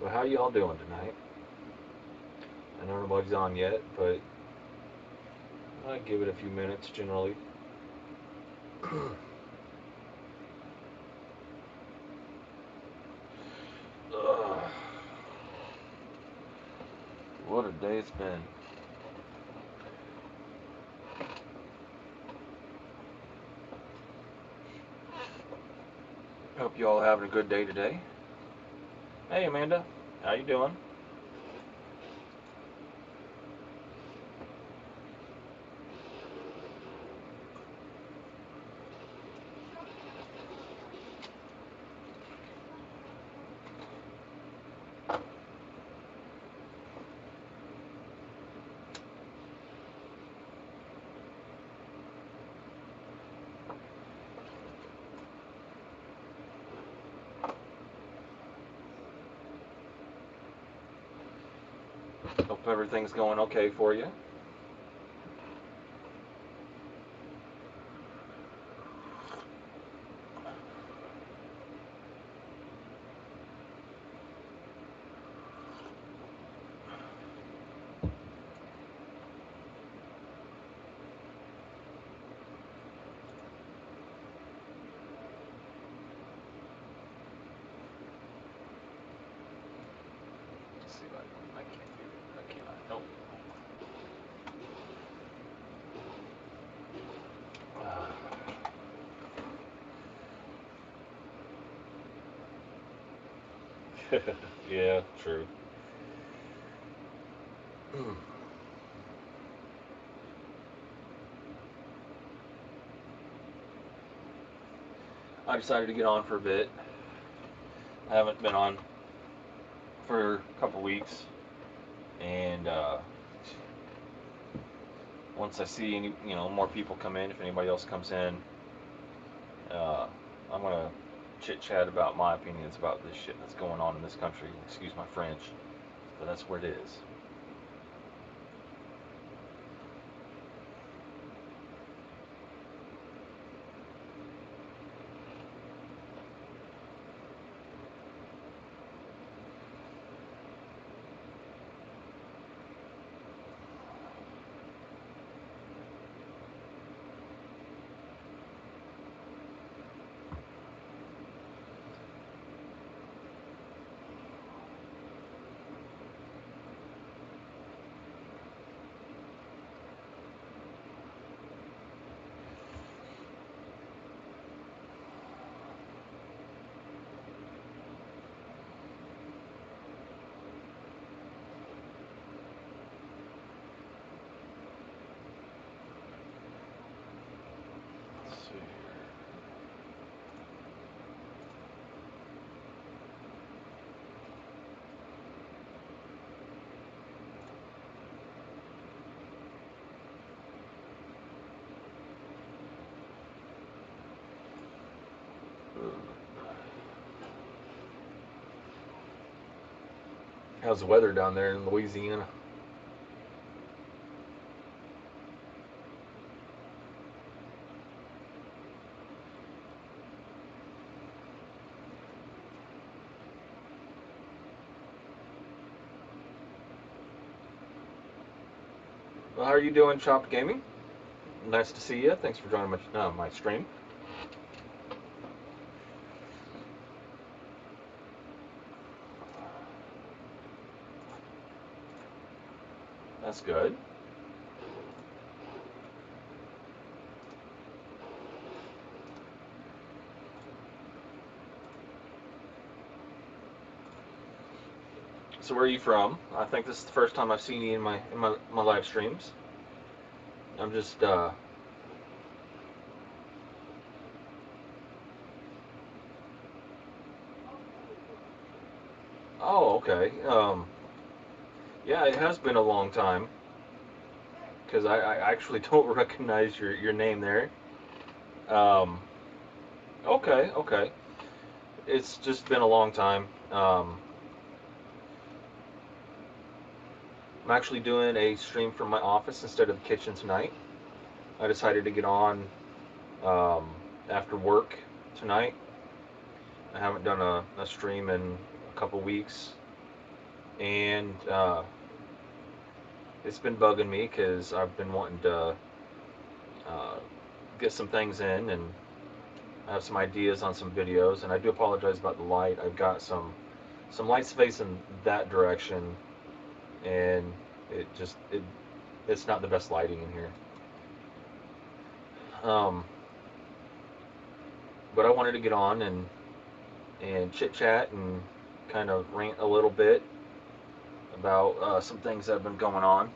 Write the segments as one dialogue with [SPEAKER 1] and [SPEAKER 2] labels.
[SPEAKER 1] Well, how y'all doing tonight? I know nobody's on yet, but I give it a few minutes generally. Ugh, what a day it's been. Hope you all having a good day today. Hey Amanda, how you doing? Hope everything's going okay for you. Let's see if I can't do it. I cannot. Nope. Yeah, true. I decided to get on for a bit. I haven't been on for a couple weeks, and once I see any, more people come in, if anybody else comes in, uh, I'm gonna chit chat about my opinions about this shit that's going on in this country. Excuse my French, but that's where it is. Let's see here. How's the weather down there in Louisiana? Well, how are you doing, Chopped Gaming? Nice to see you. Thanks for joining my stream. That's good. So where are you from? I think this is the first time I've seen you in my live streams. I'm just Oh, okay. Yeah, it has been a long time because I actually don't recognize your name there. Um, okay, okay. It's just been a long time. I'm actually doing a stream from my office instead of the kitchen tonight. I decided to get on um, after work tonight. I haven't done a stream in a couple weeks. and it's been bugging me because I've been wanting to uh, get some things in, and I have some ideas on some videos. And I do apologize about the light. I've got some lights facing that direction, and it's not the best lighting in here. Um, but I wanted to get on and chit chat and kind of rant a little bit about some things that have been going on.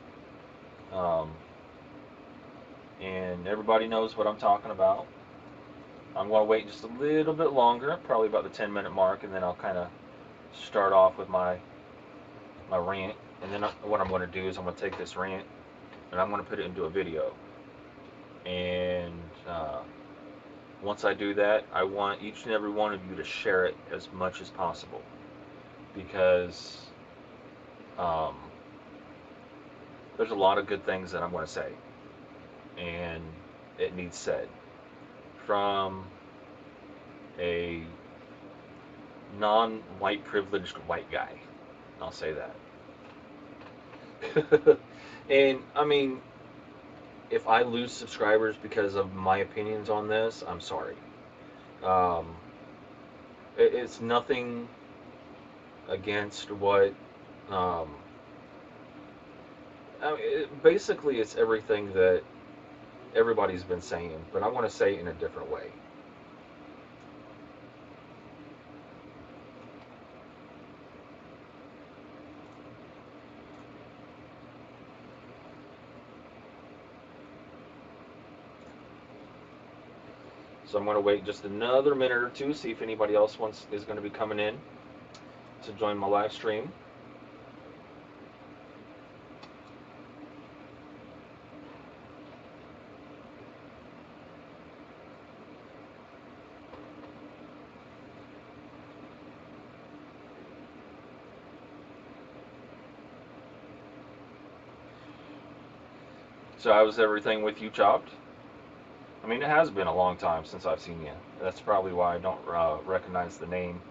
[SPEAKER 1] Um, and everybody knows what I'm talking about. I'm going to wait just a little bit longer, probably about the 10-minute mark, and then I'll kind of start off with my rant. And then what I'm going to do is I'm going to take this rant and I'm going to put it into a video. And once I do that, I want each and every one of you to share it as much as possible, because um, there's a lot of good things that I'm going to say, and it needs said from a non-white privileged white guy. I'll say that. And I mean, if I lose subscribers because of my opinions on this, I'm sorry. Um, it's nothing against what. Um, I mean, basically, it's everything that everybody's been saying, but I want to say it in a different way. So I'm going to wait just another minute or two, see if anybody else is going to be coming in to join my live stream. So how's everything with you, Chopped? I mean, it has been a long time since I've seen you. That's probably why I don't recognize the name.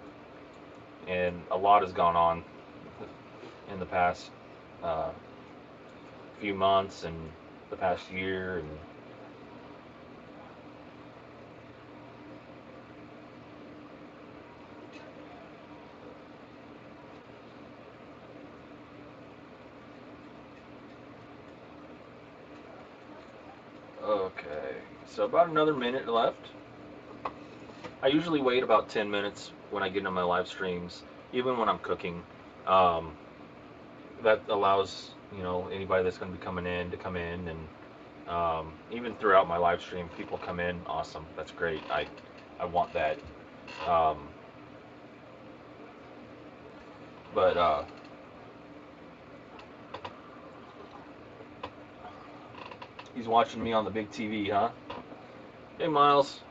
[SPEAKER 1] And a lot has gone on in the past uh, few months and the past year. And okay, so about another minute left. I usually wait about 10 minutes when I get into my live streams, even when I'm cooking. Um, that allows, anybody that's going to be coming in to come in, and even throughout my live stream, people come in. Awesome, that's great. I want that. Um, but he's watching me on the big TV, huh? Hey, Miles.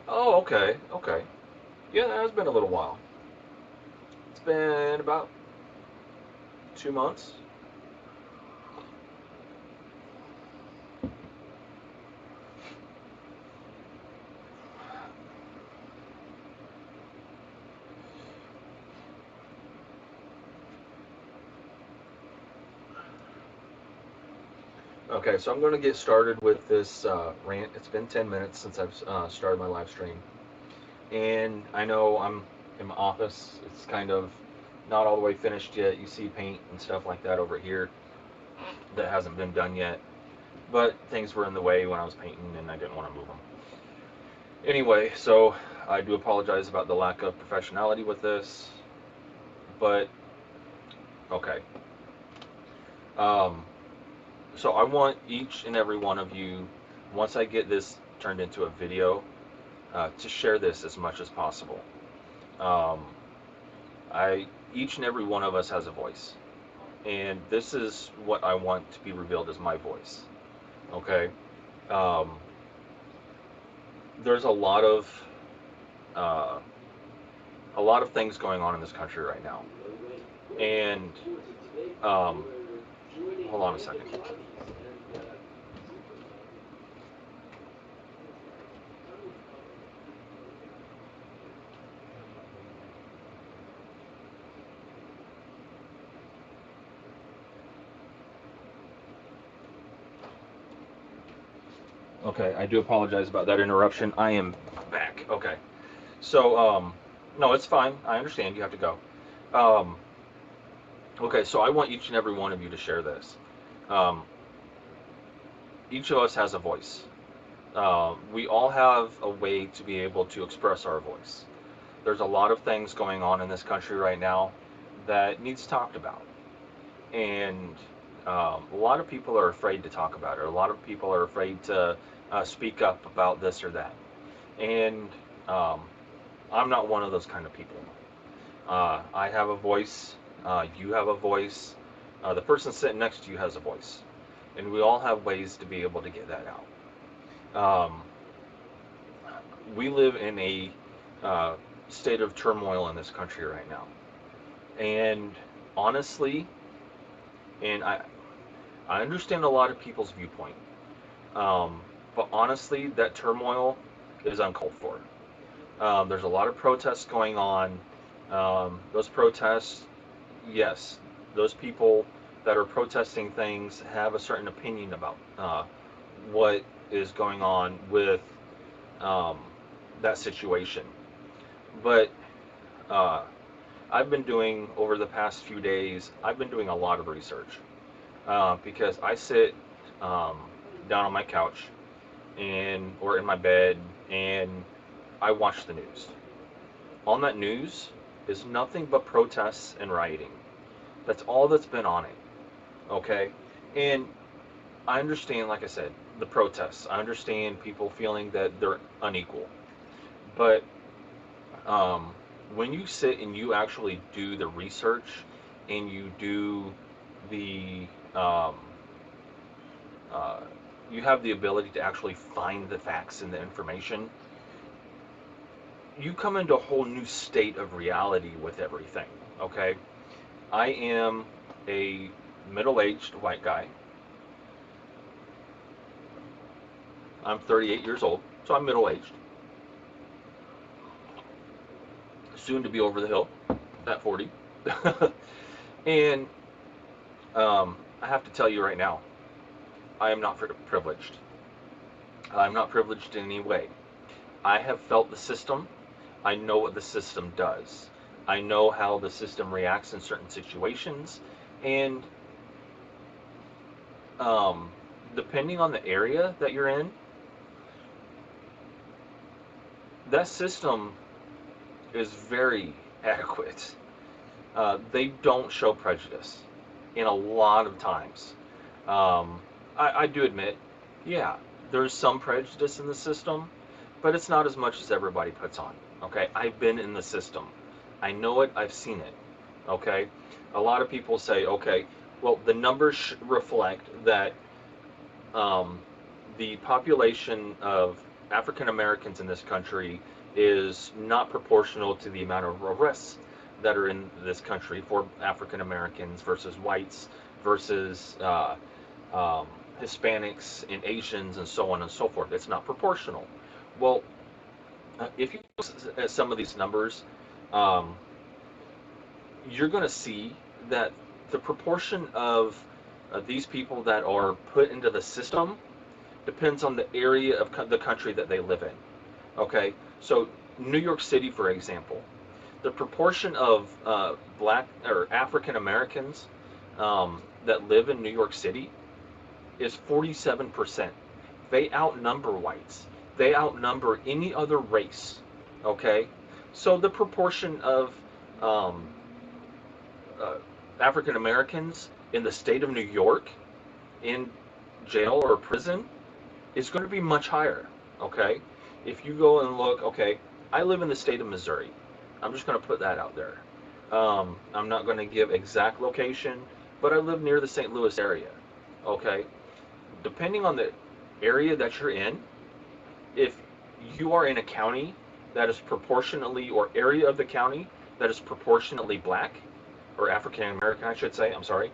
[SPEAKER 1] Oh, okay, okay. Yeah, that has been a little while. It's been about 2 months. Okay, so I'm going to get started with this rant. It's been 10 minutes since I've started my live stream. And I know I'm in my office. It's kind of not all the way finished yet. You see paint and stuff like that over here that hasn't been done yet. But things were in the way when I was painting and I didn't want to move them. Anyway, so I do apologize about the lack of professionality with this. But, okay. Um, so I want each and every one of you, once I get this turned into a video, to share this as much as possible. Um, each and every one of us has a voice, and this is what I want to be revealed as my voice. Okay, um, there's uh, a lot of things going on in this country right now, and um, hold on a second. Okay, I do apologize about that interruption. I am back. Okay. So, no, it's fine. I understand you have to go. Um, okay, so I want each and every one of you to share this. Um, each of us has a voice. We all have a way to be able to express our voice. There's a lot of things going on in this country right now that needs talked about, and a lot of people are afraid to talk about it. A lot of people are afraid to speak up about this or that, and um, I'm not one of those kind of people. I have a voice. You have a voice. The person sitting next to you has a voice, and we all have ways to be able to get that out. We live in a uh, state of turmoil in this country right now, and honestly, and I understand a lot of people's viewpoint, um, but honestly, that turmoil is uncalled for. There's a lot of protests going on. Those protests, yes, those people that are protesting things have a certain opinion about what is going on with um, that situation. But uh, I've been doing, over the past few days, I've been doing a lot of research because I sit um, down on my couch and or in my bed and I watch the news. On that news is nothing but protests and rioting. That's all that's been on it. Okay, and I understand, like I said, the protests. I understand people feeling that they're unequal, but um, when you sit and you actually do the research and you do the uh, you have the ability to actually find the facts and the information, you come into a whole new state of reality with everything. Okay, I am a middle-aged white guy. I'm 38 years old, so I'm middle-aged, soon to be over the hill at 40. And I have to tell you right now, I am not privileged. I'm not privileged in any way. I have felt the system. I know what the system does. I know how the system reacts in certain situations. And um, depending on the area that you're in, that system is very adequate. They don't show prejudice in a lot of times. Um, I do admit, yeah, there's some prejudice in the system, but it's not as much as everybody puts on. Okay, I've been in the system. I know it. I've seen it. Okay, a lot of people say, okay, well, the numbers reflect that um, the population of African Americans in this country is not proportional to the amount of arrests that are in this country for African Americans versus whites versus um, Hispanics and Asians and so on and so forth. It's not proportional. Well, if you look at some of these numbers, um, you're going to see that the proportion of these people that are put into the system depends on the area of the country that they live in. Okay, so New York City, for example, the proportion of black or African Americans that live in New York City is 47%. They outnumber whites. They outnumber any other race. Okay, so the proportion of um, uh, African Americans in the state of New York in jail or prison is going to be much higher. Okay, if you go and look, okay, I live in the state of Missouri. I'm just going to put that out there. I'm not going to give exact location, but I live near the St. Louis area. Okay, depending on the area that you're in, if you are in a county that is proportionately, or area of the county that is proportionately black, or African American, I should say, I'm sorry.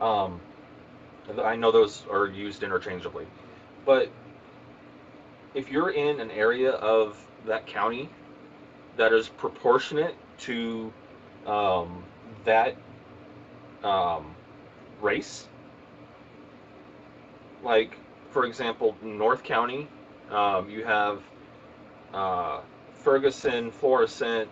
[SPEAKER 1] Um, I know those are used interchangeably. But if you're in an area of that county that is proportionate to um, that um, race, like, for example, North County, you have uh, Ferguson, Florissant,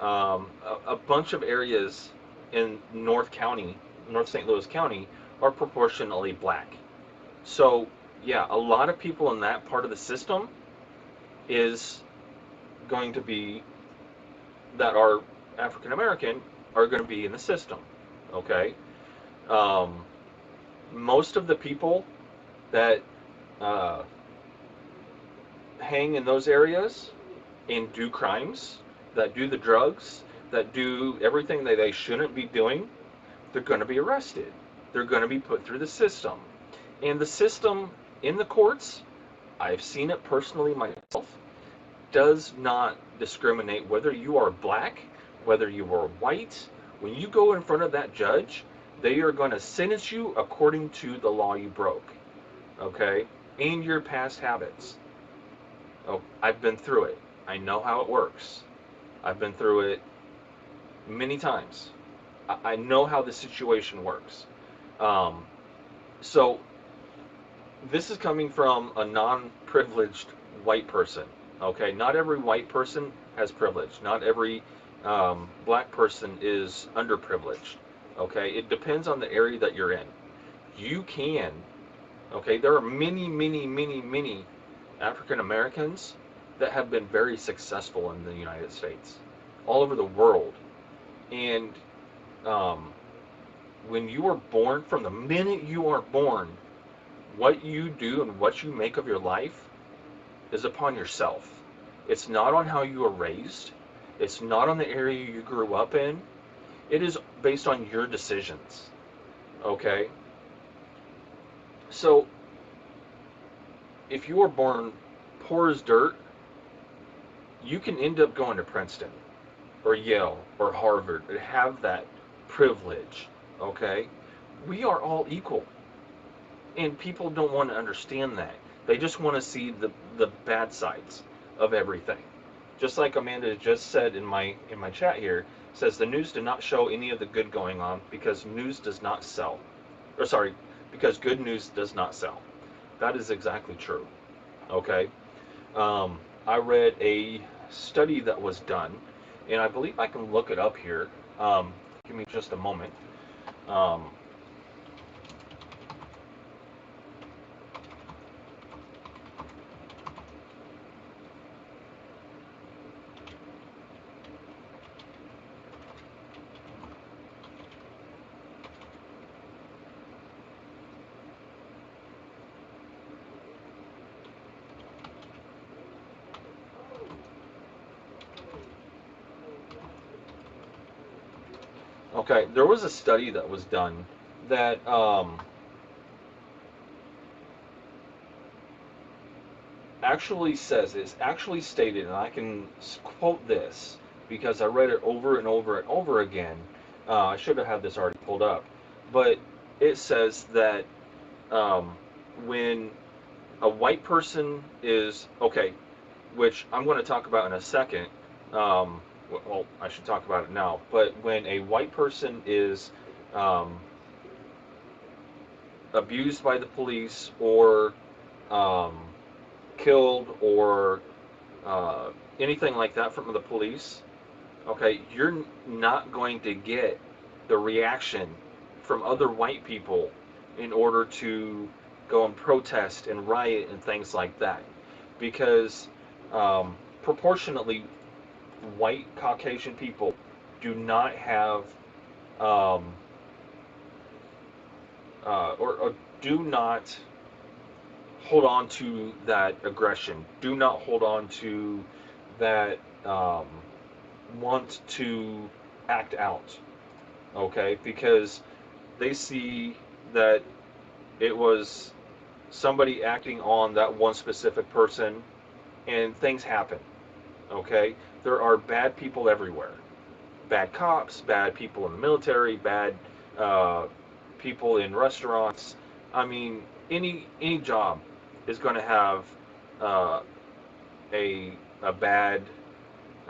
[SPEAKER 1] a bunch of areas in North County, North St. Louis County, are proportionally black. So, yeah, a lot of people in that part of the system is going to be that are African American are going to be in the system. Okay, um, most of the people that uh, hang in those areas and do crimes, that do the drugs, that do everything that they shouldn't be doing, they're going to be arrested. They're going to be put through the system. And the system in the courts, I've seen it personally myself, does not discriminate whether you are black, whether you are white. When you go in front of that judge, they are going to sentence you according to the law you broke, okay? And your past habits. Oh, I've been through it. I know how it works. I've been through it many times. I know how the situation works. Um, so this is coming from a non-privileged white person. Okay, not every white person has privilege. Not every black person is underprivileged. Okay, it depends on the area that you're in. You can. Okay, there are many, many, many, many African Americans that have been very successful in the United States, all over the world. And um, when you are born, from the minute you are born, what you do and what you make of your life is upon yourself. It's not on how you were raised. It's not on the area you grew up in. It is based on your decisions. Okay? So, if you were born poor as dirt, you can end up going to Princeton or Yale or Harvard and have that privilege. Okay? We are all equal. And people don't want to understand that. They just want to see the bad sides of everything. Just like Amanda just said in my chat here, says the news did not show any of the good going on because news does not sell. Or sorry, because good news does not sell. That is exactly true. Okay. I read a study that was done, and I believe I can look it up here. Give me just a moment. Um, okay, there was a study that was done that actually says, it's actually stated, and I can quote this because I read it over and over and over again. I should have had this already pulled up, but it says that um, when a white person is okay, which I'm going to talk about in a second. Well, I should talk about it now. But when a white person is um, abused by the police or um, killed or uh, anything like that from the police, okay, you're not going to get the reaction from other white people in order to go and protest and riot and things like that. Because proportionately, white Caucasian people do not have um, or do not hold on to that aggression. Do not hold on to that want to act out. Okay, because they see that it was somebody acting on that one specific person, and things happen. Okay, there are bad people everywhere. Bad cops, bad people in the military, bad uh, people in restaurants. I mean, any job is going to have uh, a bad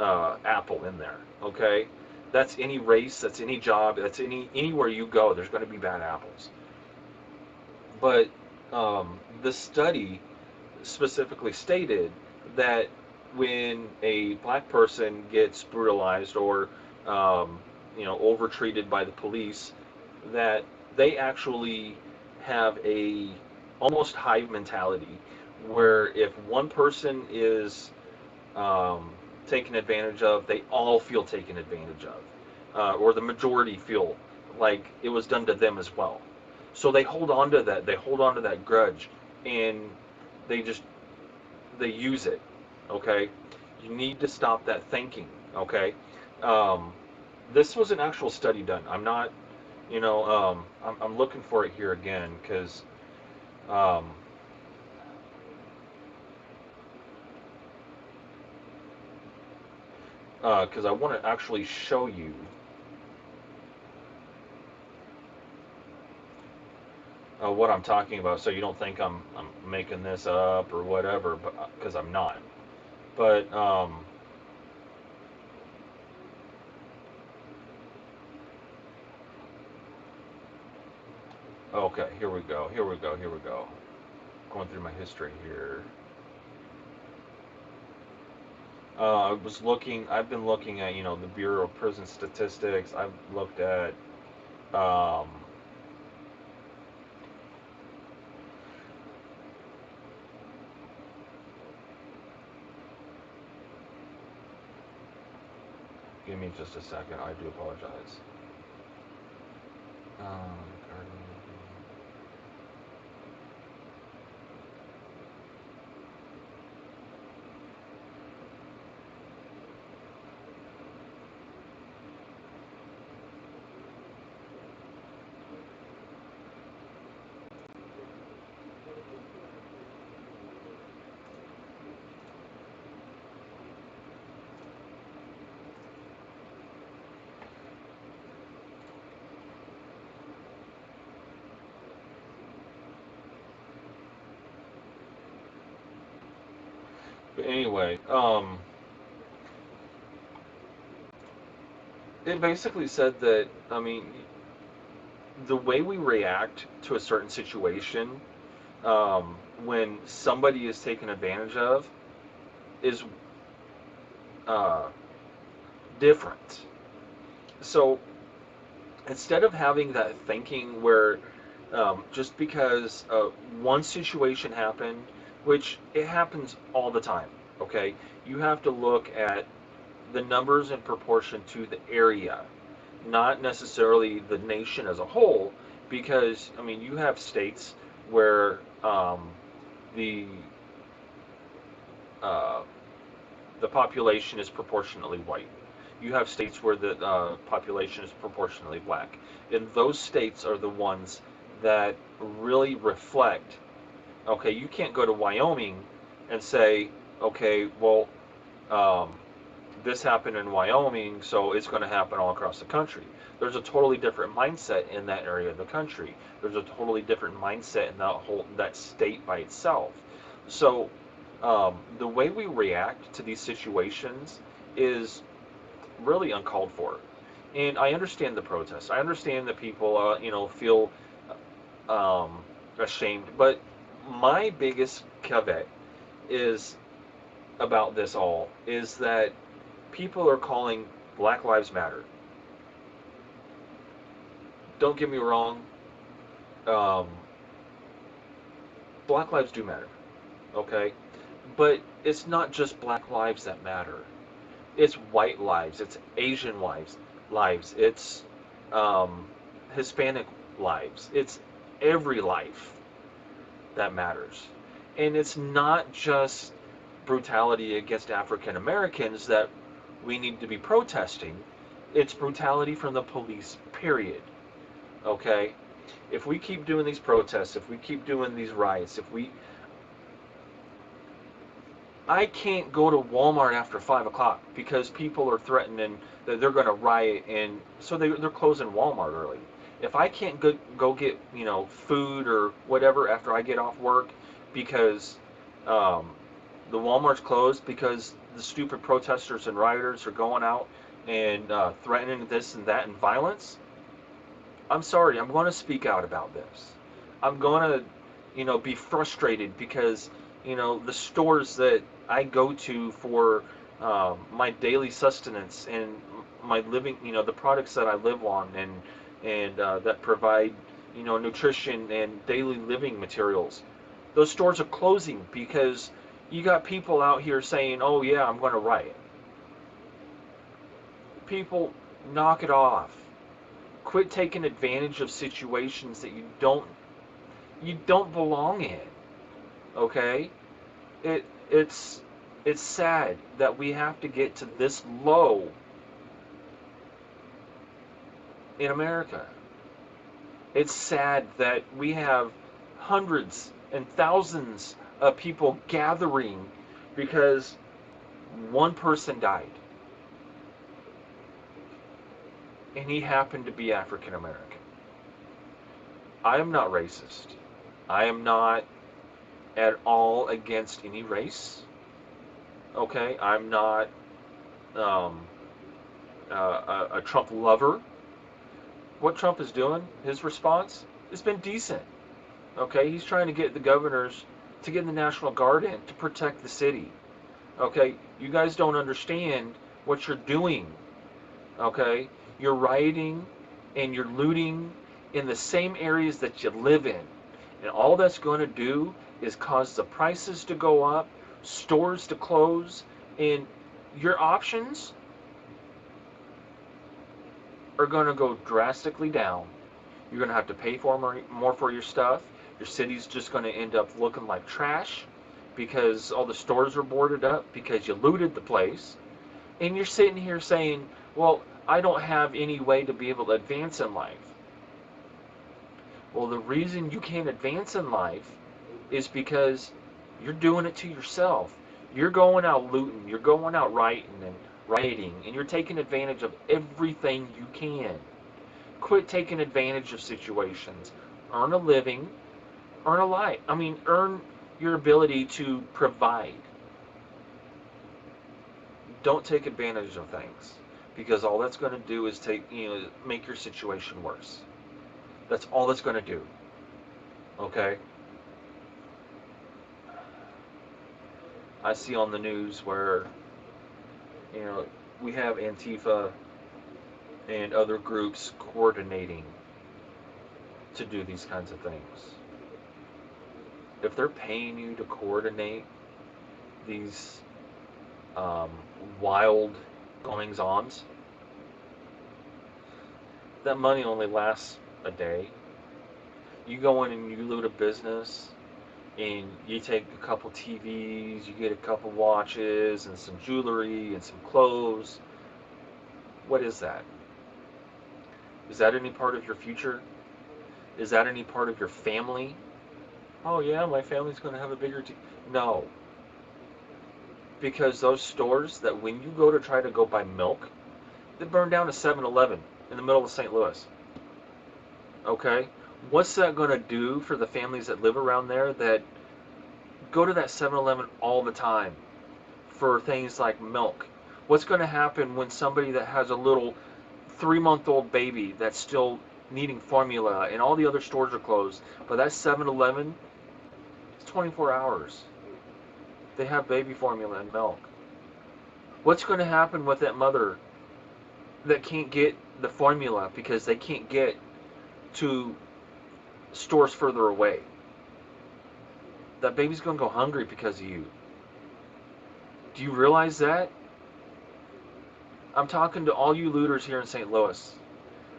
[SPEAKER 1] apple in there. Okay, that's any race, that's any job, that's anywhere you go. There's going to be bad apples. But the study specifically stated that when a black person gets brutalized or um, overtreated by the police, that they actually have a almost hive mentality, where if one person is um, taken advantage of, they all feel taken advantage of, or the majority feel like it was done to them as well. So they hold on to that. They hold on to that grudge, and they just they use it. Okay, you need to stop that thinking. Okay, um, this was an actual study done. I'm not, I'm looking for it here again because um, I want to actually show you what I'm talking about, so you don't think I'm making this up or whatever, but because I'm not. But okay, here we go. Here we go. Here we go. Going through my history here. I was looking. I've been looking at the Bureau of Prison Statistics. I've looked at um, give me just a second. I do apologize. Um, but anyway, it basically said that, I mean, the way we react to a certain situation when somebody is taken advantage of is uh, different. So instead of having that thinking where just because one situation happened, which it happens all the time, okay, you have to look at the numbers in proportion to the area, not necessarily the nation as a whole, because I mean you have states where the uh, the population is proportionately white. You have states where the population is proportionally black, and those states are the ones that really reflect. Okay, you can't go to Wyoming and say, okay, well, um, this happened in Wyoming, so it's going to happen all across the country. There's a totally different mindset in that area of the country. There's a totally different mindset in that state by itself. So the way we react to these situations is really uncalled for. And I understand the protests. I understand that people, feel um, ashamed. But my biggest caveat is about this all is that people are calling Black Lives Matter. Don't get me wrong, um, Black lives do matter, okay? But it's not just Black lives that matter. It's white lives, it's Asian lives, it's um, Hispanic lives, it's every life that matters. And it's not just brutality against African Americans that we need to be protesting, it's brutality from the police, period. Okay? If we keep doing these protests, if we keep doing these riots, if we I can't go to Walmart after 5 o'clock because people are threatening that they're going to riot, and so they're closing Walmart early. If I can't go get food or whatever after I get off work because um, the Walmart's closed because the stupid protesters and rioters are going out and threatening this and that and violence, I'm sorry. I'm going to speak out about this. I'm going to. be frustrated because, the stores that I go to for my daily sustenance and my living, the products that I live on and that provide, nutrition and daily living materials. Those stores are closing because you got people out here saying, "Oh yeah, I'm going to riot." People, knock it off. Quit taking advantage of situations that you don't belong in. Okay? It's it's sad that we have to get to this low in America. It's sad that we have hundreds and thousands of people gathering because one person died and he happened to be African American. I am not racist. I am not at all against any race. Okay? I'm not um, a Trump lover. What Trump is doing, his response, has been decent. Okay, he's trying to get the governors to get the National Guard in to protect the city. Okay, you guys don't understand what you're doing. Okay, you're rioting and you're looting in the same areas that you live in. And all that's going to do is cause the prices to go up, stores to close, and your options are going to go drastically down. You're going to have to pay for more for your stuff. Your city's just going to end up looking like trash because all the stores are boarded up because you looted the place. And you're sitting here saying, well, I don't have any way to be able to advance in life. Well, the reason you can't advance in life is because you're doing it to yourself. You're going out looting, you're going out rioting, and you're taking advantage of everything you can. Quit taking advantage of situations. Earn a living, earn a life. Earn your ability to provide. Don't take advantage of things because all that's going to do is make your situation worse. That's all that's going to do. Okay? I see on the news where you know we have Antifa and other groups coordinating to do these kinds of things. If they're paying you to coordinate these um, wild goings ons, that money only lasts a day. You go in and you loot a business and you take a couple TVs, you get a couple watches and some jewelry and some clothes. What is that? Is that any part of your future? Is that any part of your family? Oh yeah, my family's going to have a bigger No, because those stores that when you go to try to go buy milk, they burn down a 7-Eleven in the middle of St. Louis. Okay? What's that going to do for the families that live around there that go to that 7-Eleven all the time for things like milk? What's going to happen when somebody that has a little 3-month-old baby that's still needing formula and all the other stores are closed, but that 7-Eleven, it's 24 hours. They have baby formula and milk. What's going to happen with that mother that can't get the formula because they can't get to stores further away? That baby's going to go hungry because of you. Do you realize that? I'm talking to all you looters here in St. Louis.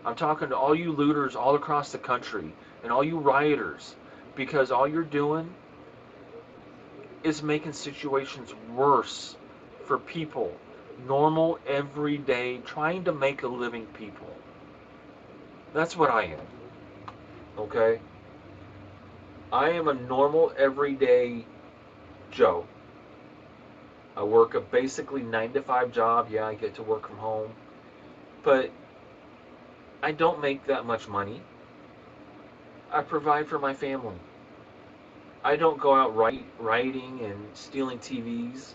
[SPEAKER 1] I'm talking to all you looters all across the country and all you rioters, because all you're doing is making situations worse for people, normal, everyday, trying to make a living people. That's what I am. Okay? I am a normal, everyday Joe. I work a basically 9 to 5 job. Yeah, I get to work from home. But I don't make that much money. I provide for my family. I don't go out rioting and stealing TVs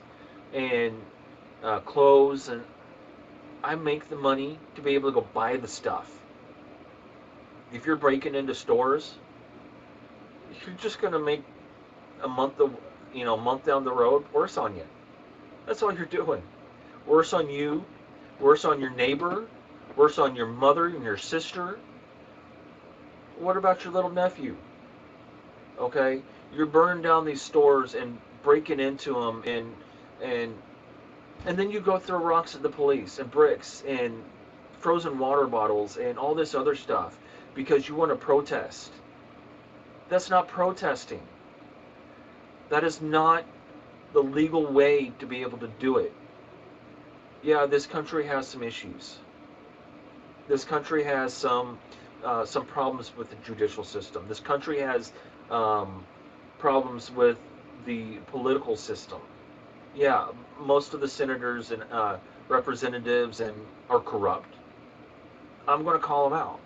[SPEAKER 1] and clothes, and I make the money to be able to go buy the stuff. If you're breaking into stores, you're just gonna make a month of, month down the road worse on you. That's all you're doing. Worse on you, worse on your neighbor, worse on your mother and your sister. What about your little nephew? Okay, you're burning down these stores and breaking into them, and and then you go throw rocks at the police and bricks and frozen water bottles and all this other stuff because you want to protest. That's not protesting. That is not the legal way to be able to do it. Yeah, this country has some issues. This country has some problems with the judicial system. This country has um, problems with the political system. Yeah, most of the senators and representatives and are corrupt. I'm going to call them out.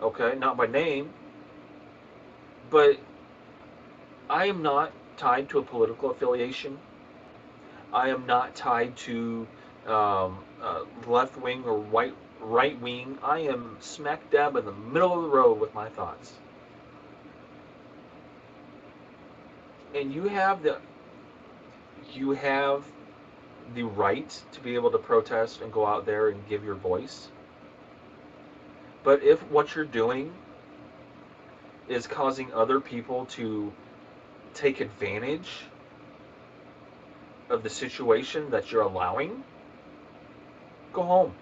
[SPEAKER 1] Okay, not by name, but I am not tied to a political affiliation. I am not tied to left wing or right wing. I am smack dab in the middle of the road with my thoughts. And you have the right to be able to protest and go out there and give your voice. But if what you're doing is causing other people to take advantage of the situation that you're allowing, go home.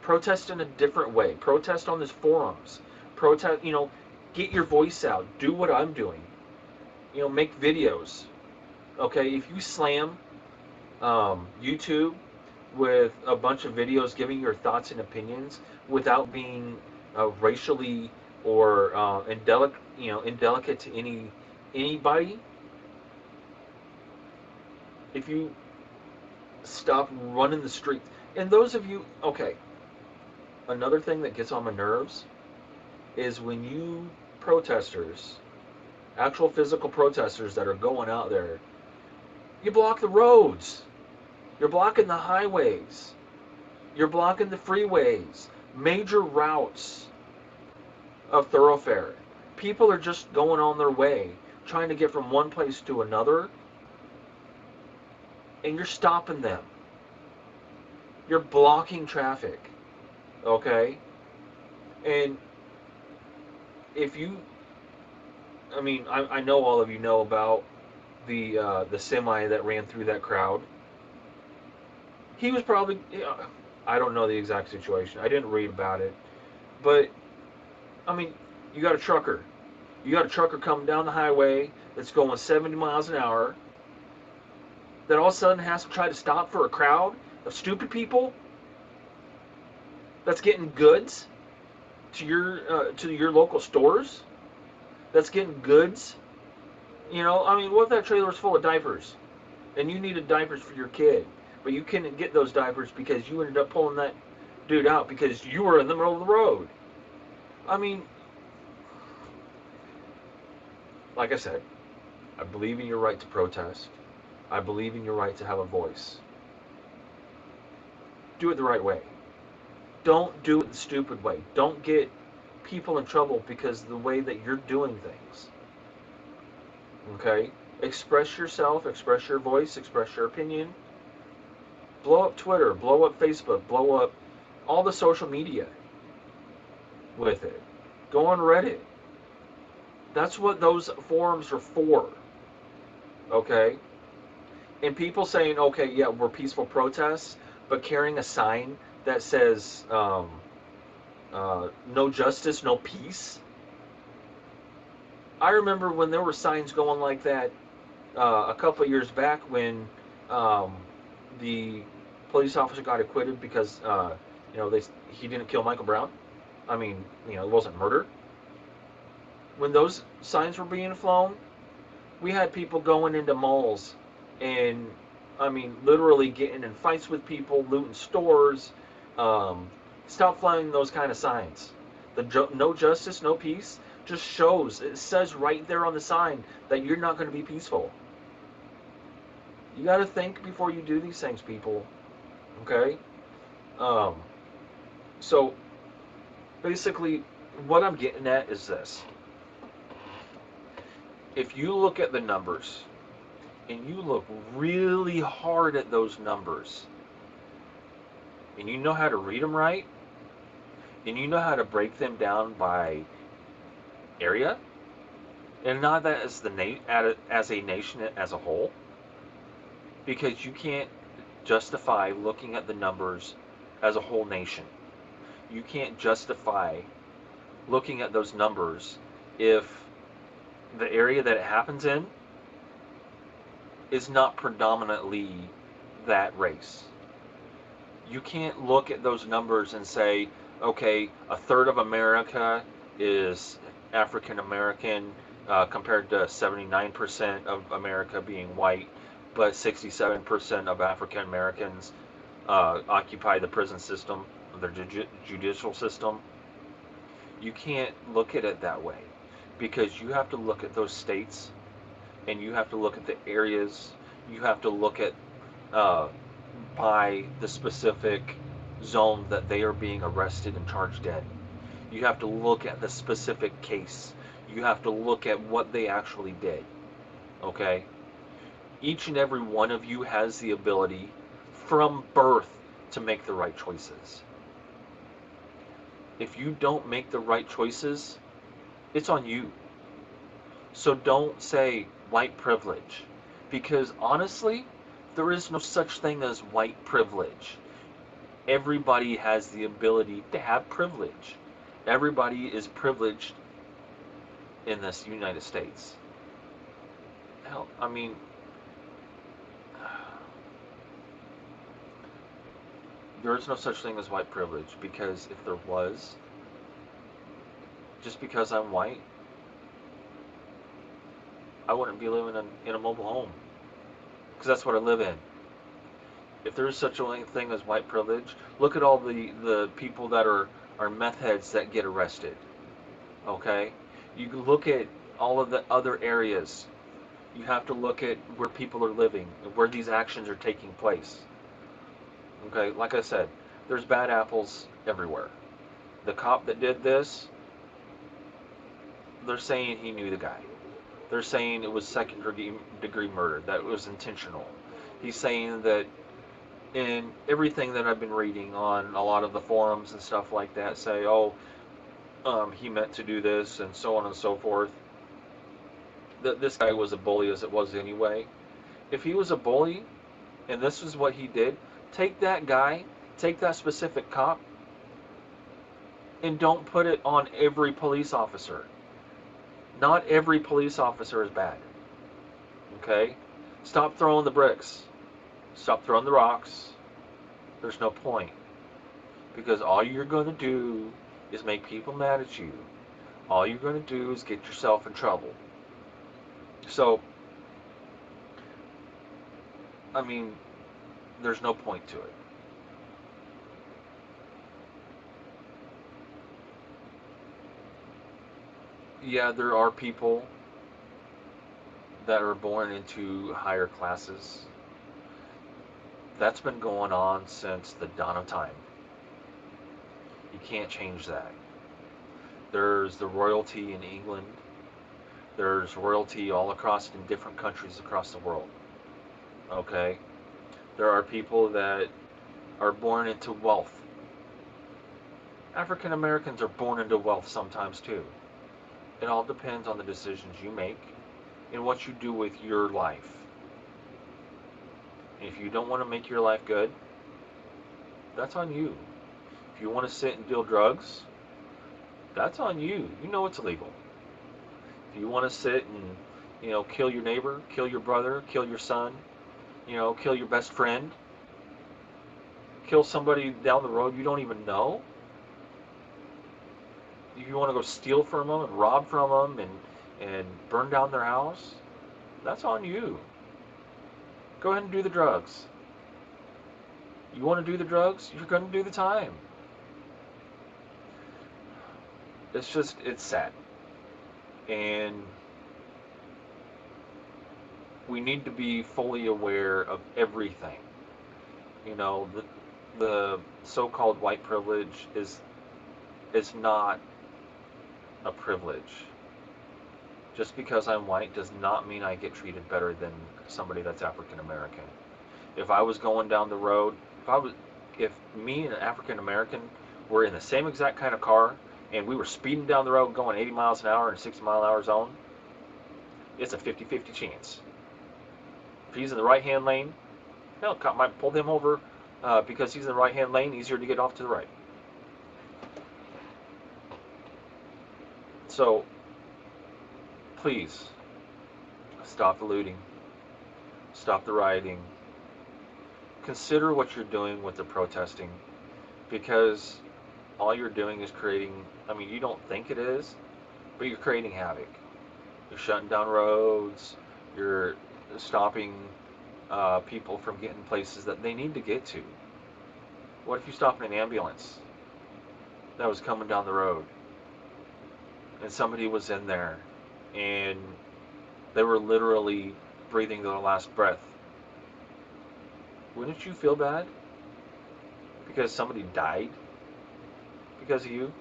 [SPEAKER 1] Protest in a different way. Protest on these forums. Protest, get your voice out. Do what I'm doing. Make videos. Okay, if you slam YouTube with a bunch of videos giving your thoughts and opinions without being racially or indelicate to anybody, if you stop running the streets, and those of you, okay, another thing that gets on my nerves is when you protesters, actual physical protesters that are going out there, you block the roads. You're blocking the highways. You're blocking the freeways, major routes of thoroughfare. People are just going on their way, trying to get from one place to another, and you're stopping them. You're blocking traffic. Okay? And if you, I know all of you know about the semi that ran through that crowd. He was probably, I don't know the exact situation. I didn't read about it. But, you got a trucker. You got a trucker coming down the highway that's going 70 miles an hour that all of a sudden has to try to stop for a crowd of stupid people that's getting goods to your local stores, that's getting goods. What if that trailer's full of diapers and you needed diapers for your kid, but you couldn't get those diapers because you ended up pulling that dude out because you were in the middle of the road? Like I said, I believe in your right to protest. I believe in your right to have a voice. Do it the right way. Don't do it the stupid way. Don't get people in trouble because of the way that you're doing things. Okay? Express yourself, express your voice, express your opinion. Blow up Twitter, blow up Facebook, blow up all the social media with it. Go on Reddit. That's what those forums are for. Okay? And people saying, okay, yeah, we're peaceful protests, but carrying a sign that says no justice, no peace. I remember when there were signs going like that a couple of years back when the police officer got acquitted because he didn't kill Michael Brown. It wasn't murder. When those signs were being flown, we had people going into malls and literally getting in fights with people, looting stores. Stop flying those kind of signs. The no justice, no peace just shows, it says right there on the sign that you're not going to be peaceful. You got to think before you do these things, people. Okay? So, basically, what I'm getting at is this. If you look at the numbers and you look really hard at those numbers and you know how to read them right and you know how to break them down by area and not that as as a nation as a whole, because you can't justify looking at the numbers as a whole nation. You can't justify looking at those numbers if the area that it happens in is not predominantly that race. You can't look at those numbers and say, okay, a third of America is African American compared to 79% of America being white, but 67% of African Americans occupy the prison system, the judicial system. You can't look at it that way because you have to look at those states and you have to look at the areas. You have to look at uh, by the specific zone that they are being arrested and charged in. You have to look at the specific case. You have to look at what they actually did. Okay? Each and every one of you has the ability from birth to make the right choices. If you don't make the right choices, it's on you. So don't say white privilege, because honestly, there is no such thing as white privilege. Everybody has the ability to have privilege. Everybody is privileged in this United States. Hell, I mean, there is no such thing as white privilege, because if there was, just because I'm white, I wouldn't be living in a mobile home, because that's what I live in. If there is such a thing as white privilege, look at all the people that are meth heads that get arrested. Okay? You look at all of the other areas. You have to look at where people are living, where these actions are taking place. Okay? Like I said, there's bad apples everywhere. The cop that did this, they're saying he knew the guy. They're saying it was second degree murder, that it was intentional. He's saying that in everything that I've been reading on a lot of the forums and stuff like that say, oh, he meant to do this and so on and so forth. That this guy was a bully as it was anyway. If he was a bully and this is what he did, take that guy, take that specific cop, and don't put it on every police officer. Not every police officer is bad. Okay? Stop throwing the bricks. Stop throwing the rocks. There's no point. Because all you're going to do is make people mad at you. All you're going to do is get yourself in trouble. So, I mean, there's no point to it. Yeah, there are people that are born into higher classes. That's been going on since the dawn of time. You can't change that. There's the royalty in England. There's royalty all across in different countries across the world. Okay? There are people that are born into wealth. African Americans are born into wealth sometimes too. It all depends on the decisions you make and what you do with your life. If you don't want to make your life good, that's on you. If you want to sit and deal drugs, that's on you. You know it's illegal. If you want to sit and, kill your neighbor, kill your brother, kill your son, kill your best friend, kill somebody down the road you don't even know, if you want to go steal from them and rob from them and burn down their house, that's on you. Go ahead and do the drugs. You want to do the drugs, you're going to do the time. It's sad. And we need to be fully aware of everything. The so-called white privilege is not a privilege. Just because I'm white does not mean I get treated better than somebody that's African American. If I was going down the road, if me and an African American were in the same exact kind of car and we were speeding down the road going 80 miles an hour in a 60-mile-an-hour zone, it's a 50-50 chance. If he's in the right-hand lane, hell, cop might pull him over because he's in the right-hand lane, easier to get off to the right. So, please, stop the looting. Stop the rioting. Consider what you're doing with the protesting, because all you're doing is creating, I mean, you don't think it is, but you're creating havoc. You're shutting down roads. You're stopping people from getting places that they need to get to. What if you stop an ambulance that was coming down the road and somebody was in there and they were literally breathing their last breath? Wouldn't you feel bad because somebody died because of you?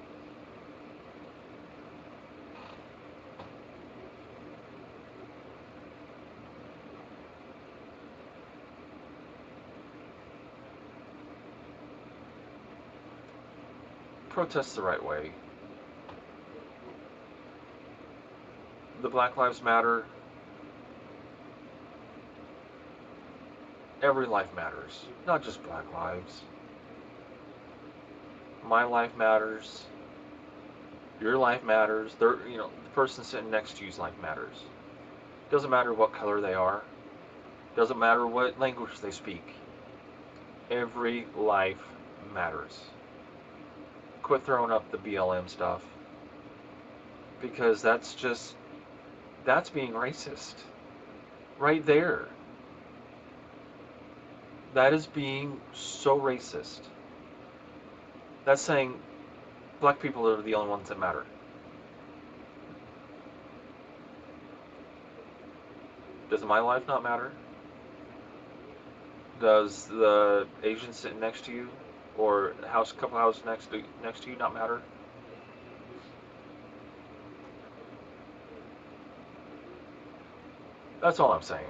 [SPEAKER 1] Protest the right way. The Black Lives Matter. Every life matters, not just black lives. My life matters. Your life matters. The person sitting next to you's life matters. Doesn't matter what color they are. Doesn't matter what language they speak. Every life matters. Quit throwing up the BLM stuff, because that's being racist. Right there. That is being so racist. That's saying black people are the only ones that matter. Does my life not matter? Does the Asian sitting next to you or couple houses next to you not matter? That's all I'm saying.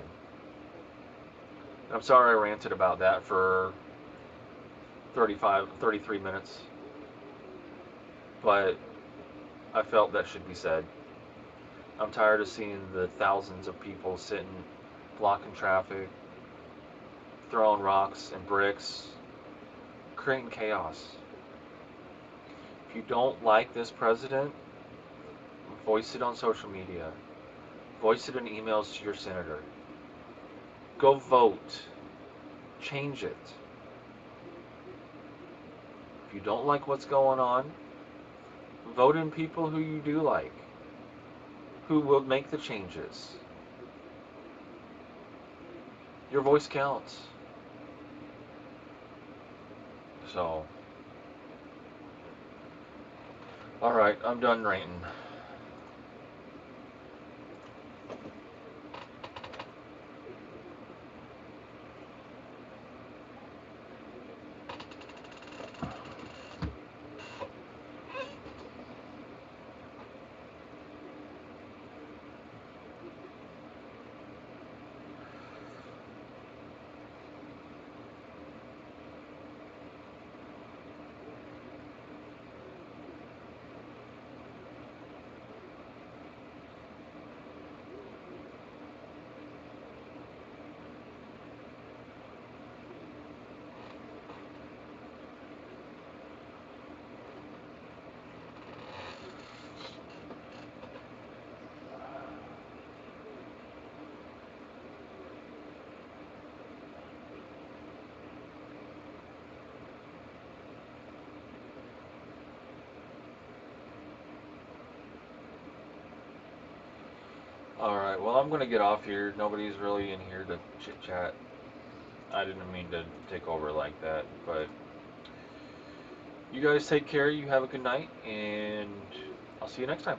[SPEAKER 1] I'm sorry I ranted about that for 33 minutes, but I felt that should be said. I'm tired of seeing the thousands of people sitting, blocking traffic, throwing rocks and bricks, creating chaos. If you don't like this president, voice it on social media. Voice it in emails to your senator. Go vote. Change it. If you don't like what's going on, vote in people who you do like, who will make the changes. Your voice counts. So, alright, I'm done ranting. Alright, well, I'm going to get off here. Nobody's really in here to chit chat. I didn't mean to take over like that, but you guys take care. You have a good night, and I'll see you next time.